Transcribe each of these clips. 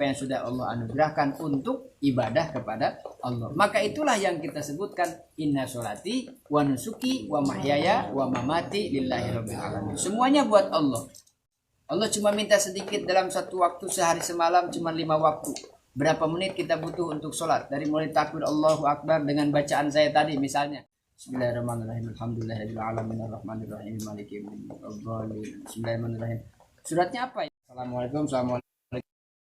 apa yang sudah Allah anugerahkan untuk ibadah kepada Allah. Maka itulah yang kita sebutkan inna sholati wa nusuki wa mahyaya wa mamati lillahi rabbil alamin. Semuanya buat Allah. Allah cuma minta sedikit dalam satu waktu sehari semalam, cuma 5 waktu. Berapa menit kita butuh untuk sholat? Dari mulai takbir Allahu Akbar dengan bacaan saya tadi misalnya. Bismillahirrahmanirrahim. Alhamdulillahirabbil alamin arrahmanirrahim maliki yaumiddin. Bismillahirrahmanirrahim. Suratnya apa ya? Assalamualaikum.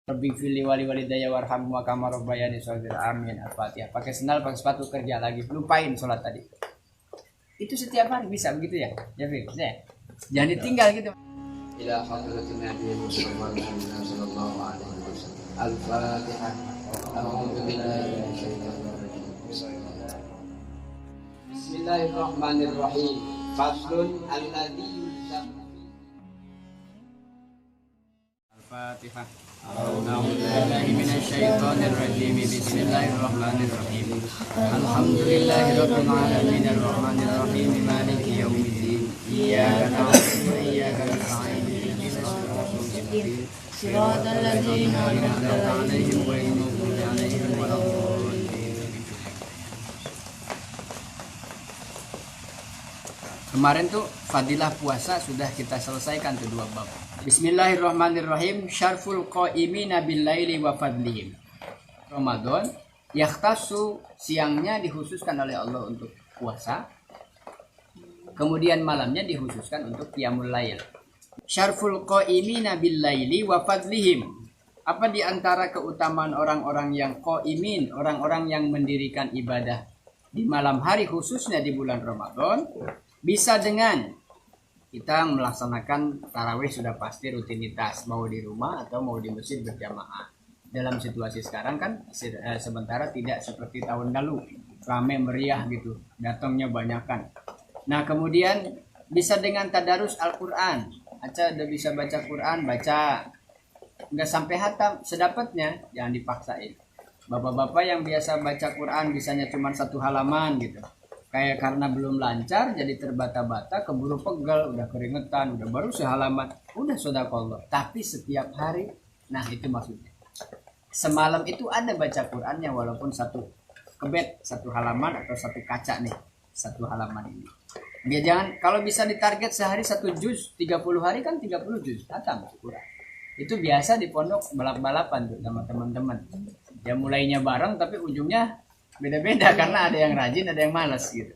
Rabbi fili wali walidayya warhamhum kama rabbayani shaghira. Amin. Al-Fatihah. Pakai sendal, pakai sepatu, kerja lagi. Lupain sholat tadi. Itu setiap hari bisa begitu ya? Ya, Fir. Jangan ditinggal gitu. Ila hadratin Nabi Muhammad sallallahu alaihi wasallam. Al-Fatihah. A'udzu billahi minasyaitonir rajim. Bismillahirrahmanirrahim. Faslun alladzi yusamma Al-Fatihah. A'udzubillahi minasyaitonir rajim. Bismillahirrahmanirrahim. Alhamdulillahirabbil alamin arrahmanir rahim maliki yaumiddin. Iyyaka na'budu wa iyyaka nasta'in. Shiratal ladzina an'amta 'alaihim ghairil maghdubi 'alaihim waladdallin. Kemarin tuh fadilah puasa sudah kita selesaikan tuh 2 bab. Bismillahirrahmanirrahim. Syarful qaimina bil laili wa fadlihim. Ramadan yakhtassu, siangnya dikhususkan oleh Allah untuk puasa. Kemudian malamnya dikhususkan untuk qiyamul lail. Syarful qaimina bil laili wa fadlihim. Apa di antara keutamaan orang-orang yang qaimin, orang-orang yang mendirikan ibadah di malam hari khususnya di bulan Ramadan? Bisa dengan kita melaksanakan tarawih, sudah pasti rutinitas, mau di rumah atau mau di masjid berjamaah. Dalam situasi sekarang kan sementara tidak seperti tahun lalu, ramai meriah gitu, datangnya banyakan. Nah kemudian bisa dengan tadarus Al-Quran. Aca udah bisa baca Quran, baca. Nggak sampai hatam, sedapatnya, jangan dipaksain. Bapak-bapak yang biasa baca Quran bisanya cuma 1 halaman gitu. Kayak karena belum lancar jadi terbata-bata, keburu pegel, udah keringetan, udah baru sehalaman, udah sedekah. Tapi setiap hari, nah itu maksudnya. Semalam itu ada baca Qurannya walaupun 1 kebet, 1 halaman atau 1 kaca nih, 1 halaman ini. Dia jangan, kalau bisa ditarget sehari 1 juz, 30 hari kan 30 juz, hatam Quran. Itu biasa di pondok balap-balapan tuh sama teman-teman. Ya mulainya bareng tapi ujungnya beda-beda karena ada yang rajin, ada yang malas gitu.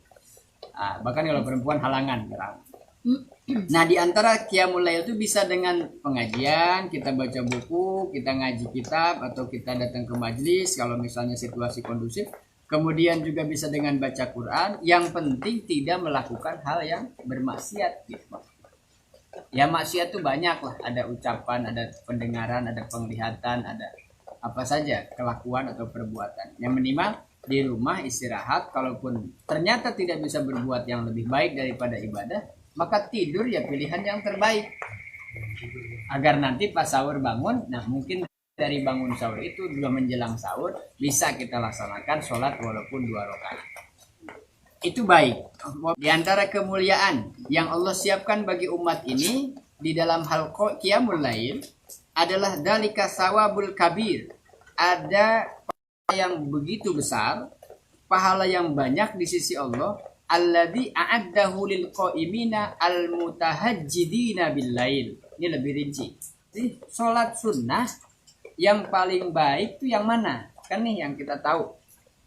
Bahkan kalau perempuan halangan. Nah di antara qiyamul lail itu bisa dengan pengajian, kita baca buku, kita ngaji kitab, atau kita datang ke majelis kalau misalnya situasi kondusif. Kemudian juga bisa dengan baca Quran. Yang penting tidak melakukan hal yang bermaksiat gitu. Ya maksiat itu banyak lah, ada ucapan, ada pendengaran, ada penglihatan, ada apa saja kelakuan atau perbuatan. Yang minimal di rumah istirahat, kalaupun ternyata tidak bisa berbuat yang lebih baik daripada ibadah, maka tidur ya pilihan yang terbaik. Agar nanti pas sahur bangun, nah mungkin dari bangun sahur itu juga menjelang sahur bisa kita laksanakan sholat walaupun 2 rakaat. Itu baik. Di antara kemuliaan yang Allah siapkan bagi umat ini di dalam hal qiyamul lail adalah dalika sawabul kabir. Ada yang begitu besar, pahala yang banyak di sisi Allah, alladzi a'addahu lil qaimina al mutahajjidina bil lail. Ini lebih rinci. Jadi salat sunnah yang paling baik itu yang mana? Kan nih yang kita tahu.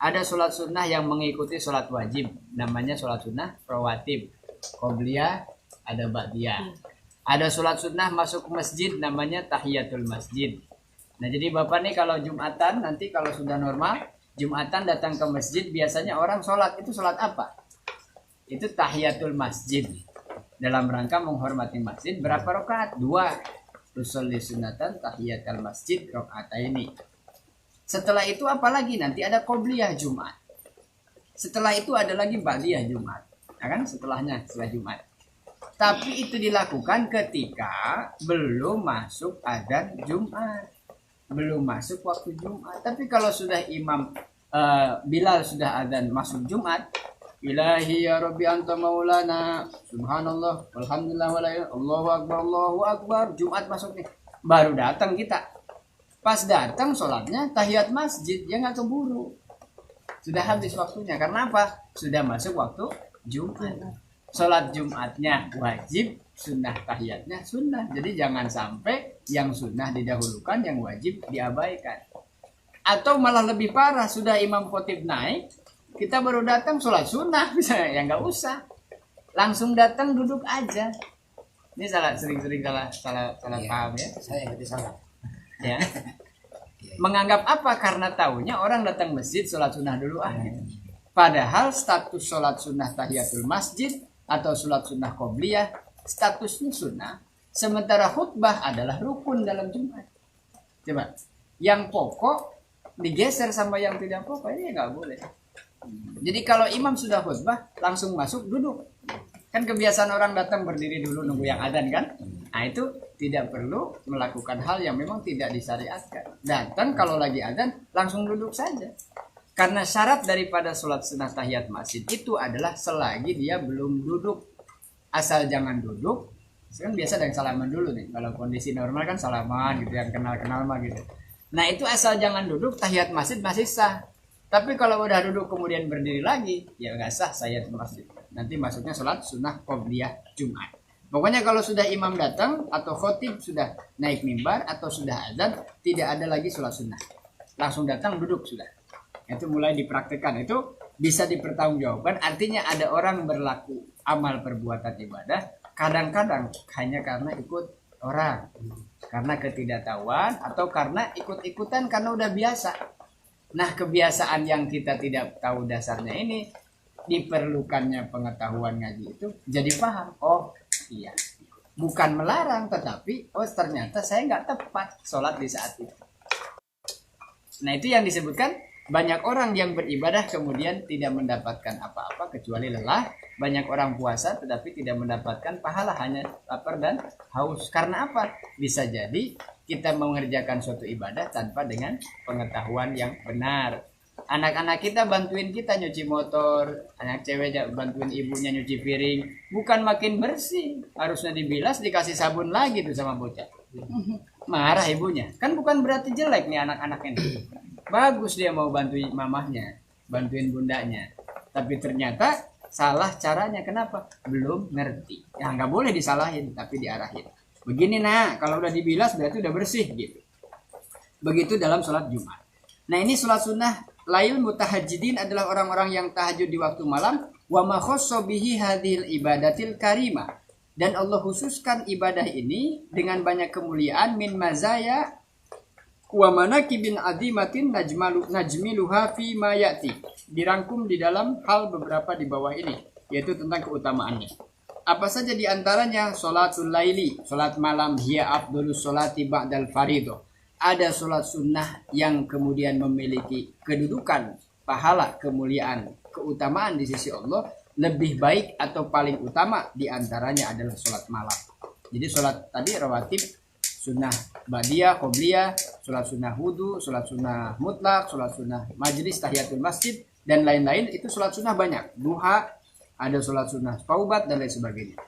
Ada salat sunnah yang mengikuti salat wajib, namanya salat sunnah rawatib. Qobliyah, ada ba'diyah. Ada salat sunnah masuk masjid, namanya tahiyatul masjid. Nah jadi Bapak nih kalau Jumatan, nanti kalau sudah normal, Jumatan datang ke masjid, biasanya orang sholat, itu sholat apa? Itu tahiyatul masjid. Dalam rangka menghormati masjid, berapa rakaat? 2. Tusolli sunatan tahiyatul masjid rakaataini. Setelah itu apa lagi? Nanti ada qobliyah Jumat. Setelah itu ada lagi ba'diyah Jumat. Nah kan setelahnya, setelah Jumat. Tapi itu dilakukan ketika belum masuk adzan Jumat. Belum masuk waktu Jumat. Tapi kalau sudah imam Bilal sudah adzan masuk Jumat, Ilahi ya Rabbi anta maulana, subhanallah, walhamdulillah, Allahu akbar, Jumat masuk nih. Baru datang kita. Pas datang sholatnya tahiyat masjid, dia nggak keburu. Sudah habis waktunya. Karena apa? Sudah masuk waktu Jumat. Sholat Jumatnya wajib, sunnah tahiyatnya sunnah. Jadi jangan sampai yang sunnah didahulukan, yang wajib diabaikan. Atau malah lebih parah, sudah imam khotib naik, kita baru datang sholat sunnah, misalnya, ya nggak usah. Langsung datang duduk aja. Ini sering-sering salah paham ya. Saya ngerti salah. Ya. Menganggap apa? Karena taunya orang datang masjid sholat sunnah dulu Padahal status sholat sunnah tahiyatul masjid atau sholat sunnah qobliyah statusnya sunnah. Sementara khutbah adalah rukun dalam Jumat. Coba, yang pokok digeser sama yang tidak pokok ini nggak boleh. Jadi kalau imam sudah khutbah langsung masuk duduk. Kan kebiasaan orang datang berdiri dulu nunggu yang adzan kan? Nah itu tidak perlu melakukan hal yang memang tidak disyariatkan. Datang kalau lagi adzan langsung duduk saja. Karena syarat daripada sholat sunnah tahiyat masjid itu adalah selagi dia belum duduk. Asal jangan duduk. Kan biasa ada yang salaman dulu nih. Kalau kondisi normal kan salaman gitu, yang kenal-kenal mah gitu. Nah itu asal jangan duduk, tahiyat masjid masih sah. Tapi kalau udah duduk kemudian berdiri lagi, ya nggak sah tahiyat masjid. Nanti masuknya sholat sunnah qobliyah Jumat. Pokoknya kalau sudah imam datang atau khotib sudah naik mimbar atau sudah azan, tidak ada lagi sholat sunnah. Langsung datang duduk sudah. Itu mulai dipraktekkan. Itu bisa dipertanggungjawabkan. Artinya ada orang berlaku amal perbuatan ibadah kadang-kadang hanya karena ikut orang, karena ketidaktahuan atau karena ikut-ikutan karena udah biasa. Nah kebiasaan yang kita tidak tahu dasarnya ini, diperlukannya pengetahuan ngaji itu jadi paham. Oh iya, bukan melarang tetapi oh ternyata saya nggak tepat sholat di saat itu. Nah itu yang disebutkan banyak orang yang beribadah kemudian tidak mendapatkan apa-apa kecuali lelah. Banyak orang puasa tetapi tidak mendapatkan pahala, hanya lapar dan haus. Karena apa? Bisa jadi kita mengerjakan suatu ibadah tanpa dengan pengetahuan yang benar. Anak-anak kita bantuin kita nyuci motor, anak cewek bantuin ibunya nyuci piring, bukan makin bersih, harusnya dibilas dikasih sabun lagi tuh sama bocah. Marah ibunya. Kan bukan berarti jelek nih anak-anak ini. Bagus dia mau bantuin mamahnya, bantuin bundanya. Tapi ternyata salah caranya. Kenapa? Belum ngerti. Ya nggak boleh disalahin, tapi diarahin. Begini nah, kalau udah dibilas berarti udah bersih gitu. Begitu dalam sholat Jumat. Nah ini sholat sunnah lail mutahajjidin adalah orang-orang yang tahajud di waktu malam. Wa ma khassa bihi hadhil ibadatil karimah. Dan Allah khususkan ibadah ini dengan banyak kemuliaan min mazaya wa manakibin azimatin najmiluha fi ma ya'ti. Dirangkum di dalam hal beberapa di bawah ini, yaitu tentang keutamaannya. Apa saja di antaranya? Sholatul laili, sholat malam, hiya afdhalus sholati ba'dal fariidhah. Ada sholat sunnah yang kemudian memiliki kedudukan, pahala, kemuliaan, keutamaan di sisi Allah lebih baik atau paling utama di antaranya adalah sholat malam. Jadi sholat tadi rawatib, sunnah ba'diyah, qobliyah, sholat sunnah wudu, sholat sunnah mutlak, sholat sunnah majlis tahiyatul masjid dan lain-lain itu sholat sunnah banyak. Duha, ada sholat sunnah taubat dan lain sebagainya.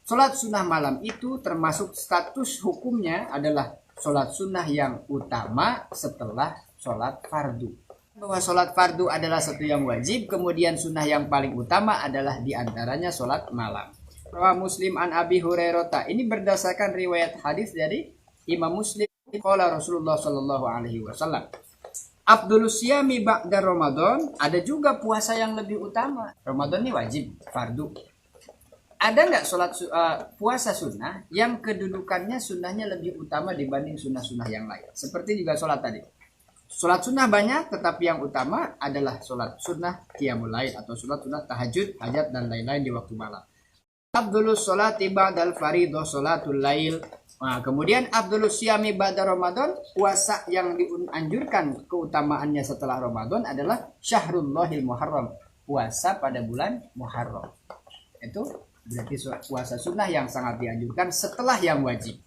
Sholat sunnah malam itu termasuk status hukumnya adalah sholat sunnah yang utama setelah sholat fardu. Bahwa sholat fardu adalah satu yang wajib, kemudian sunnah yang paling utama adalah diantaranya sholat malam. Rawah Muslim an Abi Hurairah. Ini berdasarkan riwayat hadis dari Imam Muslim. Qala Rasulullah sallallahu alaihi wasallam. Abdulus siyami ba'da Ramadan. Ada juga puasa yang lebih utama. Ramadan ini wajib, fardu. Ada nggak sholat puasa sunnah yang kedudukannya sunnahnya lebih utama dibanding sunnah-sunnah yang lain? Seperti juga sholat tadi. Sholat sunnah banyak, tetapi yang utama adalah sholat sunnah qiyamul lail atau sholat sunnah tahajud, hajat dan lain-lain di waktu malam. Abdulus sholati ba'dal fariidhah sholatul lail. Nah, kemudian Abdulus siyami ba'da Ramadan, puasa yang dianjurkan keutamaannya setelah Ramadan adalah Syahrullahil Muharram, puasa pada bulan Muharram. Itu berarti puasa sunnah yang sangat dianjurkan setelah yang wajib.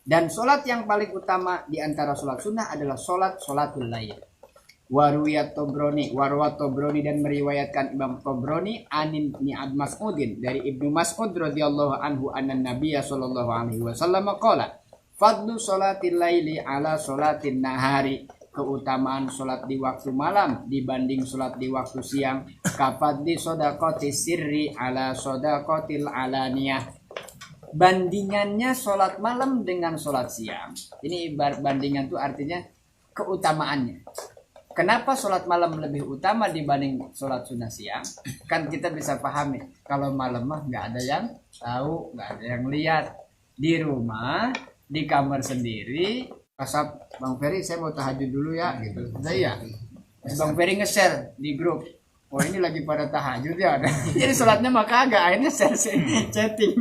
Dan sholat yang paling utama di antara sholat sunnah adalah sholatul lail. Warwiyat Tobroni dan meriwayatkan Imam Tobroni anin ni'ad Mas'udin dari Ibnu Mas'ud radhiyallahu anhu anna Nabiyya sallallahu alaihi wasallam qala Fadlu sholatil laili ala sholatin nahari. Keutamaan sholat di waktu malam dibanding sholat di waktu siang. Kafadli sodaqoti sirri ala sodaqotil alaniyah. Bandingannya sholat malam dengan sholat siang. Ini bandingan itu artinya keutamaannya. Kenapa sholat malam lebih utama dibanding sholat sunnah siang? Kan kita bisa pahami. Kalau malam mah nggak ada yang tahu, nggak ada yang lihat. Di rumah, di kamar sendiri. Kasap, Bang Ferry saya mau tahajud dulu ya gitu. Saya Bang Ferry nge-share di grup. Oh ini lagi pada tahajud ya. Jadi sholatnya maka agak akhirnya share chatting.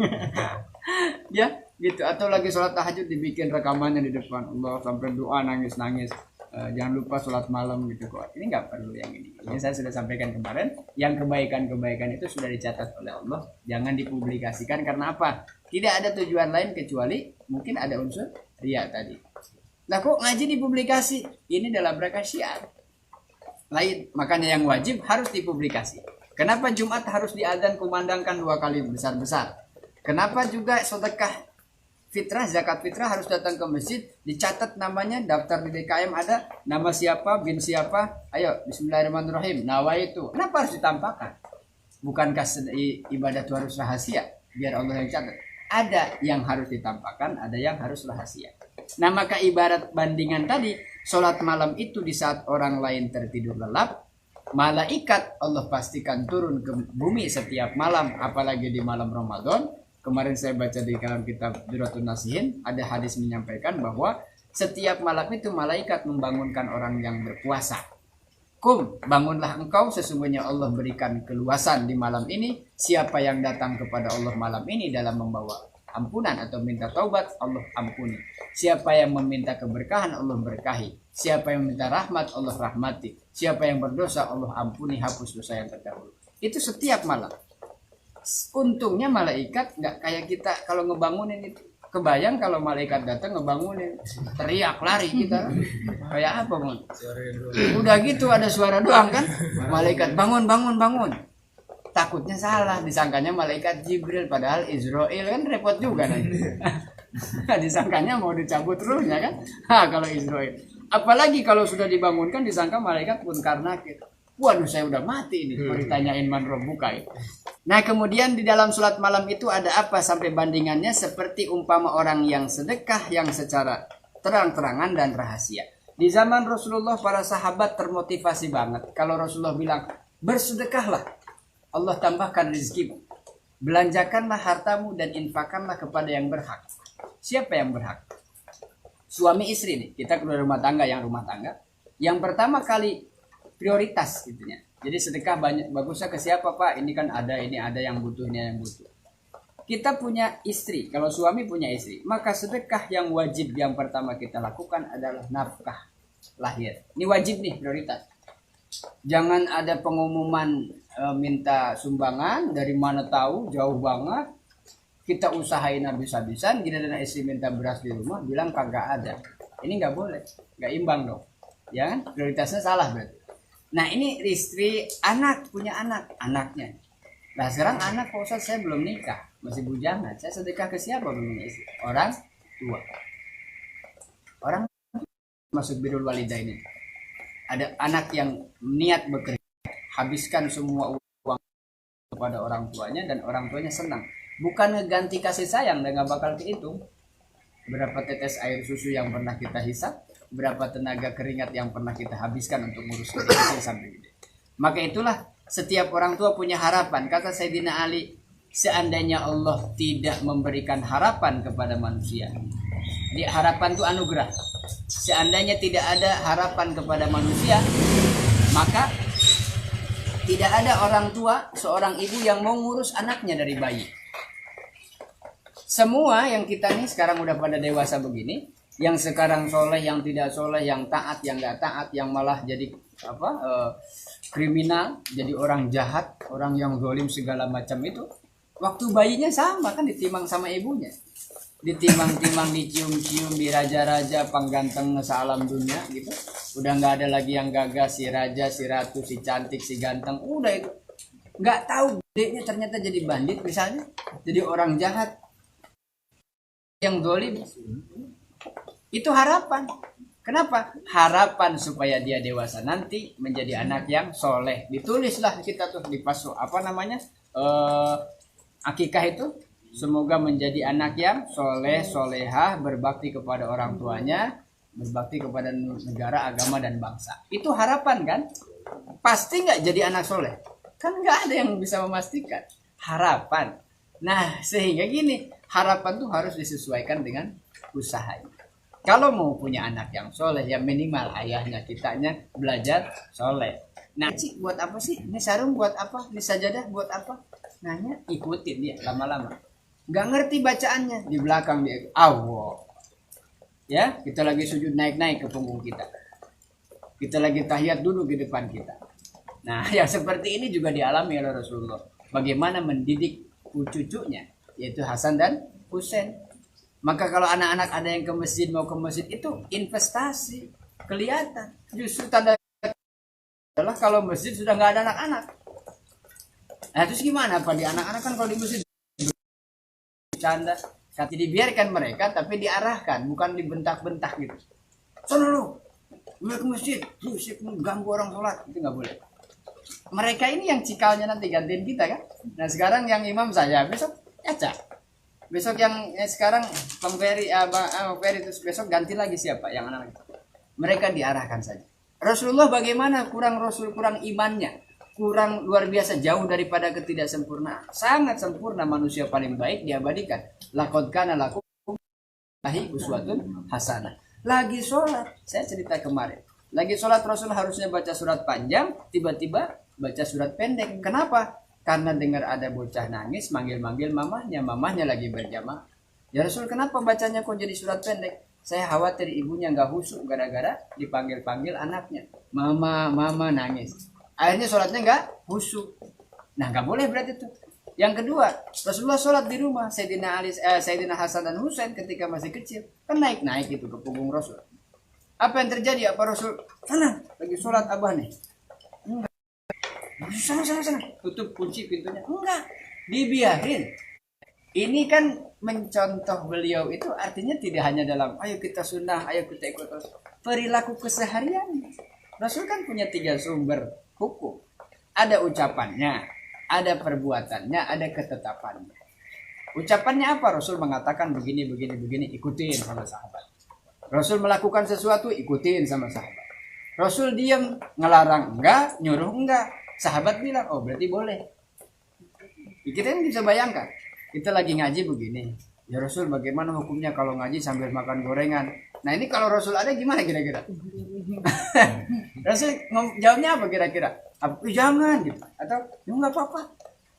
Ya gitu. Atau lagi sholat tahajud dibikin rekamannya di depan Allah sampai doa nangis-nangis. Jangan lupa sholat malam gitu kok. Ini nggak perlu yang ini. Ini saya sudah sampaikan kemarin. Yang kebaikan-kebaikan itu sudah dicatat oleh Allah. Jangan dipublikasikan karena apa? Tidak ada tujuan lain kecuali mungkin ada unsur riya tadi. Nah kok ngaji dipublikasi? Ini dalam rangka syiar. Lain, makanya yang wajib harus dipublikasi. Kenapa Jumat harus diadzan kumandangkan 2 kali besar-besar? Kenapa juga sedekah fitrah, zakat fitrah harus datang ke masjid, dicatat namanya, daftar di DKM ada, nama siapa, bin siapa, ayo bismillahirrahmanirrahim, nawaitu. Kenapa harus ditampakkan? Bukankah ibadah itu harus rahasia? Biar Allah yang catat. Ada yang harus ditampakkan, ada yang harus rahasia. Nah maka ibarat bandingan tadi, sholat malam itu di saat orang lain tertidur lelap, malaikat Allah pastikan turun ke bumi setiap malam, apalagi di malam Ramadan. Kemarin saya baca di dalam kitab Duratun Nasihin, ada hadis menyampaikan bahwa setiap malam itu malaikat membangunkan orang yang berpuasa. Kum, bangunlah engkau, sesungguhnya Allah berikan keluasan di malam ini. Siapa yang datang kepada Allah malam ini dalam membawa ampunan atau minta taubat, Allah ampuni. Siapa yang meminta keberkahan, Allah berkahi. Siapa yang meminta rahmat, Allah rahmati. Siapa yang berdosa, Allah ampuni, hapus dosa yang terdahulu. Itu setiap malam. Untungnya malaikat nggak kayak kita kalau ngebangunin itu. Kebayang kalau malaikat datang ngebangunin, teriak lari kita. Kayak apa, Bang? Udah gitu ada suara doang kan? Malaikat bangun, bangun, bangun. Takutnya salah, disangkanya malaikat Jibril, padahal Israel kan repot juga nanti. Disangkanya mau dicabut ruhnya kan? Kalau Israel. Apalagi kalau sudah dibangunkan disangka malaikat pun karena kita. Waduh, saya udah mati ini. Mau ditanyain man rabbuka. Nah, kemudian di dalam sholat malam itu ada apa sampai bandingannya seperti umpama orang yang sedekah yang secara terang-terangan dan rahasia. Di zaman Rasulullah para sahabat termotivasi banget. Kalau Rasulullah bilang, bersedekahlah, Allah tambahkan rezekimu. Belanjakanlah hartamu dan infakkanlah kepada yang berhak. Siapa yang berhak? Suami istri nih. Kita keluar rumah tangga yang rumah tangga. Yang pertama kali prioritas gitu ya. Jadi sedekah banyak bagusnya ke siapa Pak? Ini kan ada, ini ada yang butuh, ini yang butuh. Kita punya istri, kalau suami punya istri, maka sedekah yang wajib yang pertama kita lakukan adalah nafkah lahir. Ini wajib nih, prioritas. Jangan ada pengumuman minta sumbangan, dari mana tahu, jauh banget. Kita usahain habis-habisan, gila dan istri minta beras di rumah, bilang kagak ada. Ini nggak boleh, nggak imbang dong. Ya kan? Prioritasnya salah berarti. Nah ini istri, anak, punya anak, anaknya. Nah sekarang anak, Pak Ustadz saya belum nikah, masih bujangan. Saya sedekah ke siapa belum istri? Orang tua. Orang masuk birrul walidain ini. Ada anak yang niat bekerja, habiskan semua uang kepada orang tuanya dan orang tuanya senang. Bukan ngeganti kasih sayang dan gak bakal kehitung. Berapa tetes air susu yang pernah kita hisap, berapa tenaga keringat yang pernah kita habiskan untuk ngurus kecil sampai gede. Maka itulah setiap orang tua punya harapan. Kata Sayyidina Ali, seandainya Allah tidak memberikan harapan kepada manusia, harapan itu anugerah. Seandainya tidak ada harapan kepada manusia, maka tidak ada orang tua, seorang ibu yang mau ngurus anaknya dari bayi. Semua yang kita nih sekarang udah pada dewasa begini, yang sekarang soleh, yang tidak soleh, yang taat, yang nggak taat, yang malah jadi kriminal, jadi orang jahat, orang yang zalim segala macam itu. Waktu bayinya sama kan, ditimang sama ibunya, ditimang-timang, dicium-cium, diraja-raja, pangganteng sealam dunia gitu. Udah nggak ada lagi yang gagah, si raja, si ratu, si cantik, si ganteng. Udah itu nggak tahu gedenya ternyata jadi bandit misalnya, jadi orang jahat yang zalim. Itu harapan. Kenapa? Harapan supaya dia dewasa nanti menjadi anak yang soleh. Ditulislah kita tuh di pasu apa namanya akikah itu. Semoga menjadi anak yang soleh, solehah, berbakti kepada orang tuanya, berbakti kepada negara, agama, dan bangsa. Itu harapan kan? Pasti nggak jadi anak soleh? Kan nggak ada yang bisa memastikan. Harapan. Nah, sehingga gini, harapan tuh harus disesuaikan dengan usahanya. Kalau mau punya anak yang soleh, ya minimal ayahnya, kitanya belajar soleh. Nah, Cik, buat apa sih? Ini sarung buat apa? Ini sajadah buat apa? Nanya, ikutin dia lama-lama. Nggak ngerti bacaannya, di belakang dia Allah. Ya, kita lagi sujud naik-naik ke punggung kita. Kita lagi tahiyat duduk di depan kita. Nah, yang seperti ini juga dialami oleh Rasulullah. Bagaimana mendidik cucunya, yaitu Hasan dan Husain. Maka kalau anak-anak ada yang ke masjid, mau ke masjid, itu investasi, kelihatan. Justru tanda adalah kalau masjid sudah nggak ada anak-anak. Nah, terus gimana? Apa di anak-anak kan kalau di masjid canda, tapi dibiarkan mereka, tapi diarahkan, bukan dibentak-bentak gitu. Sono lu, ke masjid, lu ganggu orang sholat, itu nggak boleh. Mereka ini yang cikalnya nanti gantiin kita kan. Nah sekarang yang imam saya, besok Eca, besok yang sekarang Bang Ferry, Bang Ferry terus besok ganti lagi siapa yang anak itu. Mereka diarahkan saja. Rasulullah bagaimana? Kurang Rasul, kurang imannya, kurang luar biasa, jauh daripada ketidaksempurnaan. Sangat sempurna, manusia paling baik diabadikan. Laqad kana lakum fihi uswatun hasanah. Lagi sholat, saya cerita kemarin. Lagi sholat Rasul harusnya baca surat panjang, tiba-tiba baca surat pendek. Kenapa? Karena dengar ada bocah nangis, manggil-manggil mamahnya lagi berjamaah. Ya Rasul, kenapa bacanya kok jadi surat pendek? Saya khawatir ibunya nggak khusyuk gara-gara dipanggil-panggil anaknya. Mama nangis. Akhirnya sholatnya nggak khusyuk. Nah nggak boleh berarti itu. Yang kedua, Rasulullah sholat di rumah. Sayyidina Hasan dan Husain ketika masih kecil kan naik itu ke punggung Rasul. Apa yang terjadi? Apa Rasul? Sana, lagi sholat abah nih. Enggak. Sana. Tutup kunci pintunya. Enggak. Dibiarin. Ini kan mencontoh beliau itu artinya tidak hanya dalam ayo kita sunnah, ayo kita ikut Rasul. Perilaku keseharian. Rasul kan punya 3 sumber hukum. Ada ucapannya, ada perbuatannya, ada ketetapannya. Ucapannya apa? Rasul mengatakan begini, ikutin sama sahabat. Rasul melakukan sesuatu, ikutin sama sahabat. Rasul diam, ngelarang enggak, nyuruh enggak. Sahabat bilang, oh berarti boleh. Kita kan bisa bayangkan, kita lagi ngaji begini. Ya Rasul, bagaimana hukumnya kalau ngaji sambil makan gorengan? Nah ini kalau Rasul ada gimana kira-kira? Rasul jawabnya apa kira-kira? Jangan gitu. Atau ya nggak apa-apa.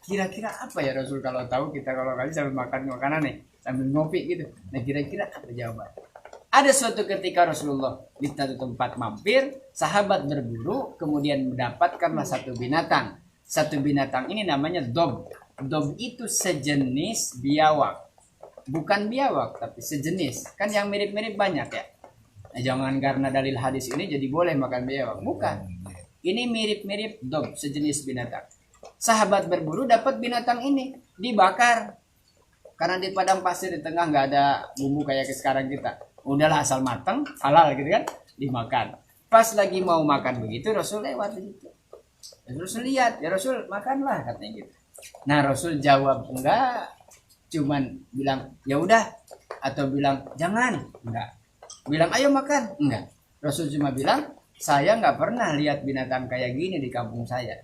Kira-kira apa ya Rasul kalau tahu kita kalau ngaji sambil makan makanan nih, sambil ngopi gitu. Nah kira-kira apa jawaban? Ada suatu ketika Rasulullah di satu tempat mampir, sahabat berburu, kemudian mendapatkanlah satu binatang. Satu binatang ini namanya dob. Dob itu sejenis biawak. Bukan biawak, tapi sejenis. Kan yang mirip-mirip banyak ya. Nah, jangan karena dalil hadis ini jadi boleh makan biawak. Bukan. Ini mirip-mirip dob, sejenis binatang. Sahabat berburu dapat binatang ini, dibakar. Karena di padang pasir di tengah nggak ada bumbu kayak sekarang kita. Udahlah asal matang, halal gitu kan, dimakan. Pas lagi mau makan begitu, Rasul lewat di situ. Rasul lihat, ya Rasul makanlah katanya gitu. Nah Rasul jawab enggak, cuman bilang ya udah, atau bilang jangan, enggak. Bilang ayo makan, enggak. Rasul cuma bilang saya nggak pernah lihat binatang kayak gini di kampung saya.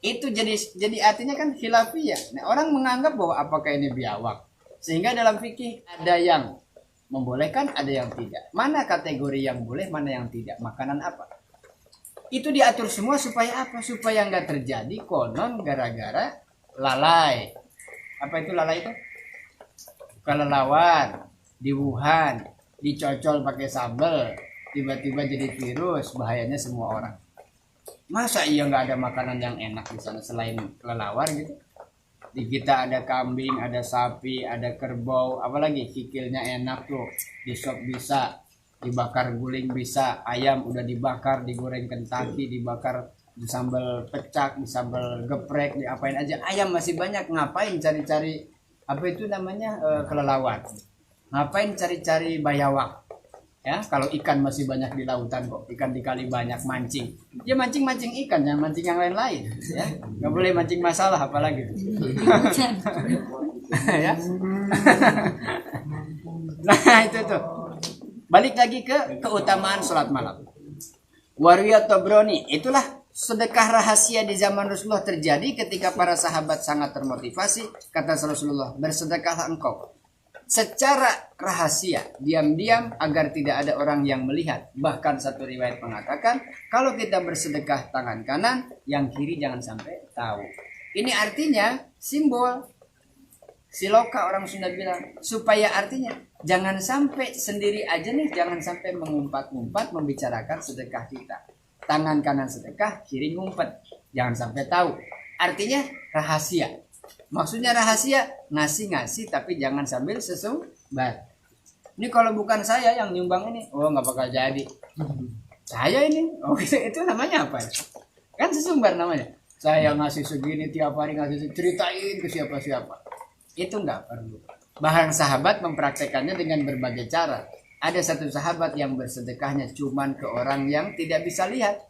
Itu jadi artinya kan khilafiyah. Nah, orang menganggap bahwa apakah ini biawak, sehingga dalam fikih ada yang membolehkan, ada yang tidak. Mana kategori yang boleh, mana yang tidak. Makanan apa? Itu diatur semua supaya apa? Supaya nggak terjadi konon gara-gara lalai. Apa itu lalai itu? Kelelawar di Wuhan, dicocol pakai sambal, tiba-tiba jadi virus, bahayanya semua orang. Masa iya nggak ada makanan yang enak di sana selain kelelawar gitu? Di kita ada kambing, ada sapi, ada kerbau, apalagi kikilnya enak tuh, di sop bisa, dibakar guling bisa, ayam udah dibakar, digoreng Kentucky, dibakar, disambal pecak, disambal geprek, diapain aja. Ayam masih banyak, ngapain cari-cari apa itu namanya kelelawar? Ngapain cari-cari bayawak? Ya, kalau ikan masih banyak di lautan kok, ikan di kali banyak mancing. Ya mancing ikan, jangan mancing yang lain-lain. Ya, nggak boleh mancing masalah apalagi. Ya. Nah itu tuh. Balik lagi ke keutamaan sholat malam. Wariyat Tabrani, itulah sedekah rahasia di zaman Rasulullah terjadi ketika para sahabat sangat termotivasi. Kata Rasulullah, bersedekahlah engkau secara rahasia, diam-diam agar tidak ada orang yang melihat. Bahkan satu riwayat mengatakan, kalau kita bersedekah tangan kanan, yang kiri jangan sampai tahu. Ini artinya simbol. Siloka orang Sunda bilang, supaya artinya jangan sampai sendiri aja nih, jangan sampai mengumpat-ngumpat membicarakan sedekah kita. Tangan kanan sedekah, kiri ngumpet, jangan sampai tahu. Artinya rahasia. Maksudnya rahasia, ngasih tapi jangan sambil sesumbar. Ini kalau bukan saya yang nyumbang ini, oh nggak bakal jadi. Saya ini, oh itu namanya apa? Kan sesumbar namanya. Saya ngasih segini tiap hari, ngasih ceritain ke siapa-siapa. Itu nggak perlu. Bahkan sahabat mempraktekannya dengan berbagai cara. Ada satu sahabat yang bersedekahnya cuman ke orang yang tidak bisa lihat.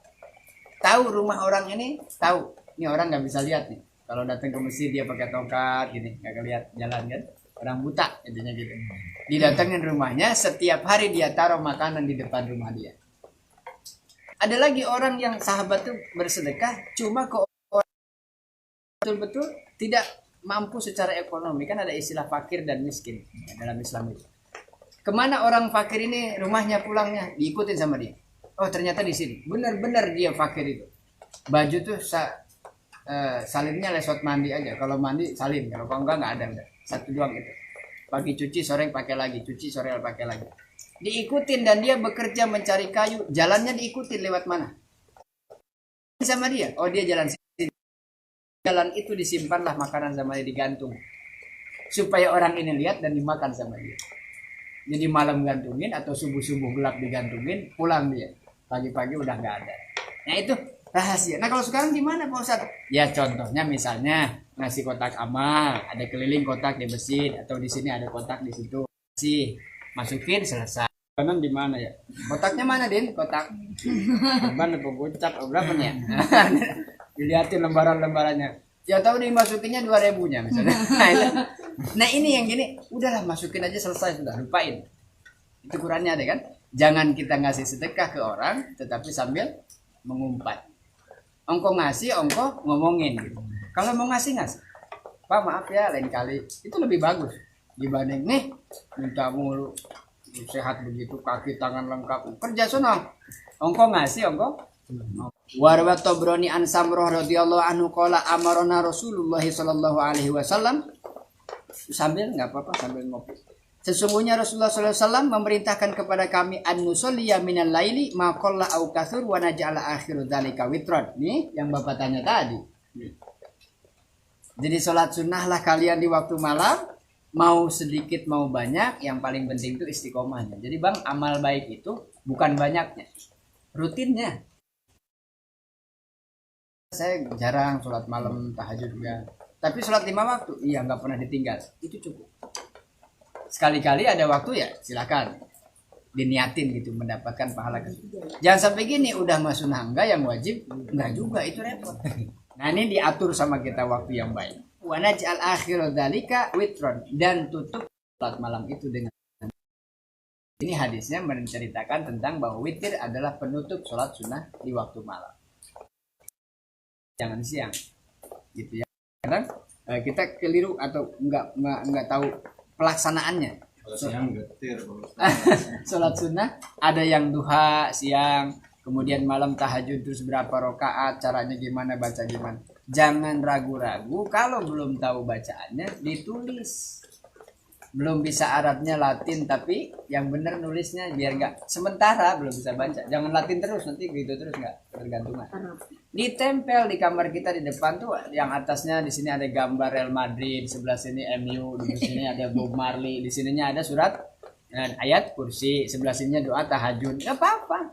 Tahu rumah orang ini, tahu. Ini orang nggak bisa lihat nih. Kalau datang ke masjid dia pakai tongkat gini, nggak kelihatan jalan kan? Orang buta intinya gitu. Didatengin rumahnya, setiap hari dia taruh makanan di depan rumah dia. Ada lagi orang yang sahabat tuh bersedekah cuma ke orang betul-betul tidak mampu secara ekonomi. Kan ada istilah fakir dan miskin dalam Islam itu. Kemana orang fakir ini rumahnya pulangnya diikutin sama dia. Oh ternyata di sini. Benar-benar dia fakir itu. Baju tuh salinnya lesot mandi aja. Kalau mandi salin, kalau enggak ada udah. Satu doang itu. Pagi cuci, sore pakai lagi, cuci, sore pakai lagi. Diikutin dan dia bekerja mencari kayu. Jalannya diikutin lewat mana? Sama dia. Oh dia jalan sini. Jalan itu disimpanlah makanan sama dia, digantung. Supaya orang ini lihat dan dimakan sama dia. Jadi malam gantungin atau subuh-subuh gelap digantungin, pulang dia. Pagi-pagi udah nggak ada. Nah itu rahasia. Nah kalau sekarang gimana Pak Ustadz? Ya contohnya misalnya ngasih kotak amal, ada keliling kotak di masjid atau di sini ada kotak di situ. Sih masukin selesai. Kanan di mana ya? Kotaknya mana Din? Kotak. Mana pengucap berapa nih ya? Dilihatin lembaran-lembarannya. Ya tahu dimasukinnya 2.000-nya misalnya. Nah ini yang gini, udahlah masukin aja selesai sudah, lupain. Itu ukurannya ada kan? Jangan kita ngasih sedekah ke orang, tetapi sambil mengumpat. Ongko ngasih, ongko ngomongin gitu. Kalau mau ngasih Pak maaf ya lain kali. Itu lebih bagus dibanding nih minta mulu sehat begitu kaki tangan lengkap kerja sono. Ongko ngasih, ongko. Warwa Tabrani an Samrah radhiyallahu anhu qala amarna Rasulullah sallallahu alaihi wasallam sambil nggak apa-apa sambil ngopi. Sesungguhnya Rasulullah sallallahu alaihi wasallam memerintahkan kepada kami an nusalliya minal laili ma qalla au katsur wa naj'ala akhiru dzalika witran. Nih yang Bapak tanya tadi. Jadi sholat sunnah lah kalian di waktu malam, mau sedikit mau banyak, yang paling penting itu istiqomahnya. Jadi Bang, amal baik itu bukan banyaknya, rutinnya. Saya jarang sholat malam tahajud juga, tapi sholat 5 waktu iya nggak pernah ditinggal, itu cukup. Sekali-kali ada waktu ya silakan diniatin gitu mendapatkan pahala. Jangan sampai gini udah masuk enggak yang wajib enggak juga, itu repot. Nah ini diatur sama kita waktu yang baik. Wa naj'al akhiru dzalika witron, dan tutup sholat malam itu dengan ini hadisnya menceritakan tentang bahwa witir adalah penutup sholat sunnah di waktu malam. Jangan siang gitu ya. Kadang kita keliru atau enggak tahu pelaksanaannya. Sholat sunnah ada yang duha siang, kemudian malam tahajud terus berapa rakaat, caranya gimana, baca gimana. Jangan ragu-ragu, kalau belum tahu bacaannya ditulis. Belum bisa Arabnya Latin, tapi yang benar nulisnya biar nggak sementara belum bisa baca. Jangan Latin terus, nanti gitu terus nggak tergantungan. Ditempel di kamar kita di depan tuh, yang atasnya di sini ada gambar Real Madrid, sebelah sini MU, di sini ada Bob Marley, di sininya ada surat ayat kursi, sebelah sininya doa tahajud. Nggak apa-apa.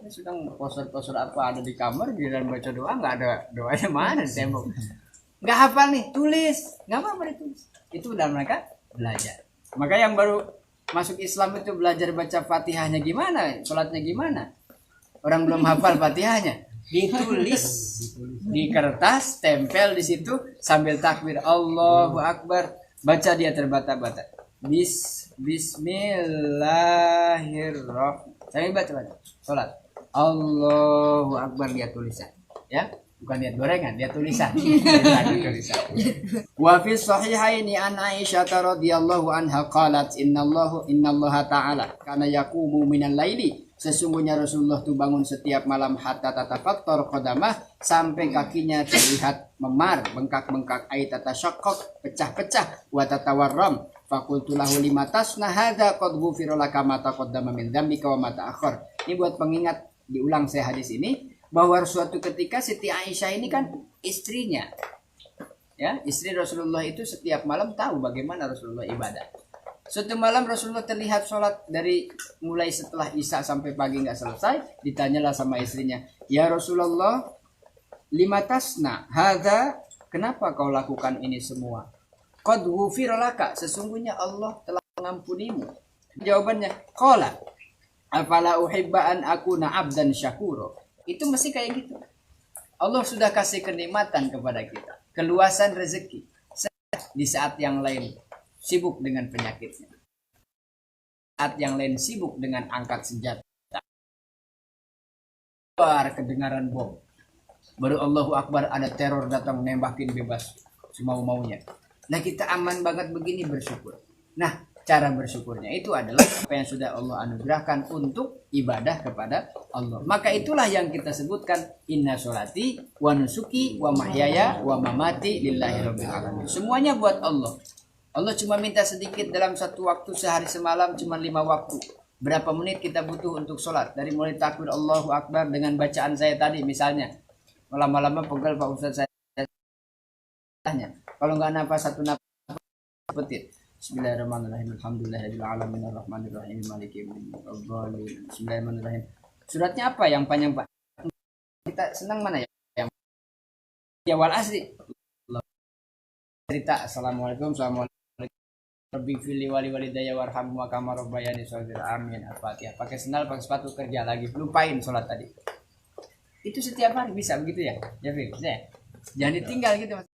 Ini sedang poster-poster apa ada di kamar, di dalam baca doa nggak ada doanya mana di tembok. Nggak hafal nih, tulis, nggak apa-apa ditulis. Itu udah mereka belajar. Maka yang baru masuk Islam itu belajar baca Fatihahnya gimana, sholatnya gimana? Orang belum hafal Fatihahnya, ditulis di kertas, tempel di situ sambil takbir Allahu Akbar, baca dia terbata-bata. Bismillahirrahmanirrahim. Saya baca sholat. Allahu Akbar, dia tulisan, ya, bukan lihat gorengan, dia tulisan. Wa fi sahihaini an Aisyah radhiyallahu anha qalat innallaha ta'ala kana yaqumu minal laili. Sesungguhnya Rasulullah itu bangun setiap malam hatta tatafattar qadamah, sampai kakinya terlihat memar, bengkak-bengkak, ay tatashaqqaq, pecah-pecah, wa tatawarram. Faqultu lahu lima tasna hadza qad ghufira laka ma taqaddama min dzambika wa ma ta'akhkhar. Ini buat pengingat, diulang saya hadis ini, bahwa suatu ketika Siti Aisyah ini kan istrinya, ya, istri Rasulullah itu setiap malam tahu bagaimana Rasulullah ibadah. Suatu malam Rasulullah terlihat sholat dari mulai setelah Isya sampai pagi nggak selesai. Ditanyalah sama istrinya, ya Rasulullah, lima tasna hadza, kenapa kau lakukan ini semua? Qad ghufira laka, sesungguhnya Allah telah mengampunimu. Jawabannya, qala afala uhibba an akuna abdan syakuro. Itu mesti kayak gitu. Allah sudah kasih kenikmatan kepada kita, keluasan rezeki. Di saat yang lain sibuk dengan penyakitnya, saat yang lain sibuk dengan angkat senjata, keluar kedengaran bom, baru Allahu Akbar ada teror datang nembakin bebas semau-maunya. Nah, kita aman banget begini, bersyukur. Nah, cara bersyukurnya itu adalah apa yang sudah Allah anugerahkan untuk ibadah kepada Allah. Maka itulah yang kita sebutkan inna sholati wa nusuki wa mahyaya wa mamati lillahi rabbil alamin. Semuanya buat Allah. Allah cuma minta sedikit dalam satu waktu sehari semalam, cuma 5 waktu. Berapa menit kita butuh untuk sholat? Dari mulai takbir Allahu Akbar dengan bacaan saya tadi misalnya. Lama-lama pegel Pak Ustaz saya tanya. Kalau nggak nafas satu nafas petir. Bismillahirrahmanirrahim. Alhamdulillahirabbil alamin arrahmanirrahim maliki yaumiddin. Bismillahirrahmanirrahim. Suratnya apa yang panjang, Pak? Kita senang mana ya? Yang ya wal asri. Cerita assalamualaikum, Rabbi fili wali walidayya warhamhuma kama rabbayani shaghira. Amin. Al-Fatihah. Pakai sendal, pakai sepatu, kerja lagi. Lupain sholat tadi. Itu setiap hari bisa begitu ya? Ya, Fir. Jangan ditinggal gitu, Mas.